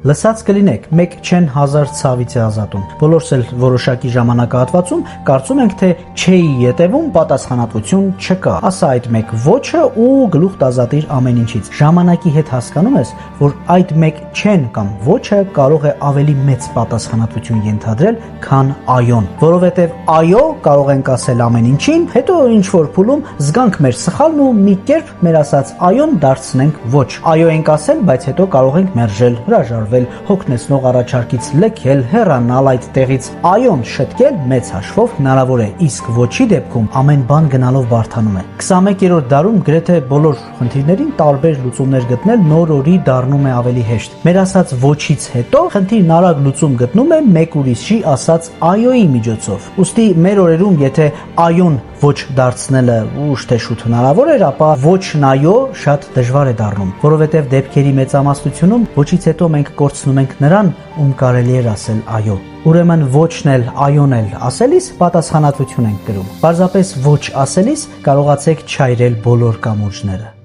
Լսած կլինեք, մեկ չեն հազար ցավից է ազատում։ Բոլորս էլ որոշակի ժամանակահատվածում կարծում ենք, թե չէի ետևում պատասխանատվություն չկա։ Ասա այդ մեկ ոչը ու գլուխ դազատիր ամեն ինչից։ Ժամանակի հետ հասկանում ես, որ այդ մեկ չեն կամ ոչը կարող է ավելի մեծ պատասխանատվություն ենթադրել, քան այոն, որովհետև այո կարող ենք ասել ամեն ինչին, հետո ինչ որ փուլում զգանք մեր սխալն ու մի կերպ մեր ասած այոն դարձնենք ոչ։ Այո ենք ասել, բայց հետո կարող ենք մերժել, հրաժարվել, հոգնեցնող առաջարկից լքել, հեռանալ այդ տեղից, այոն շտկել մեծ հաշվով հնարավոր է, իսկ ոչի դեպքում ամեն բան գնալով բարդանում է։ 21-րդ դարում գրեթե բոլոր խնդիրներին տարբեր լուծումներ գտնել նոր օրի դառնում է ավելի հեշտ։ Մեր ասած ոչից հետո խնդիրն արագ լուծում գտնում է մեկ ուրիշի ասած այոյի միջոցով։ Ուստի մեր օրերում եթե այոն ոչ դարձնելը ուշ թե շուտ հնարավոր էր, ապա ոչն այո շատ դժվար է դառնում, որովհետև դեպքերի մեծամասնությունում ոչից հետո մենք կորցնում ենք նրան, ում կարելի էր ասել այո։ Ուրեմն ոչն էլ այոն էլ ասելիս պատասխանատվություն ենք կրում։ Պարզապես ոչ ասելիս կարողացեք չայրել բոլոր կամուրջները։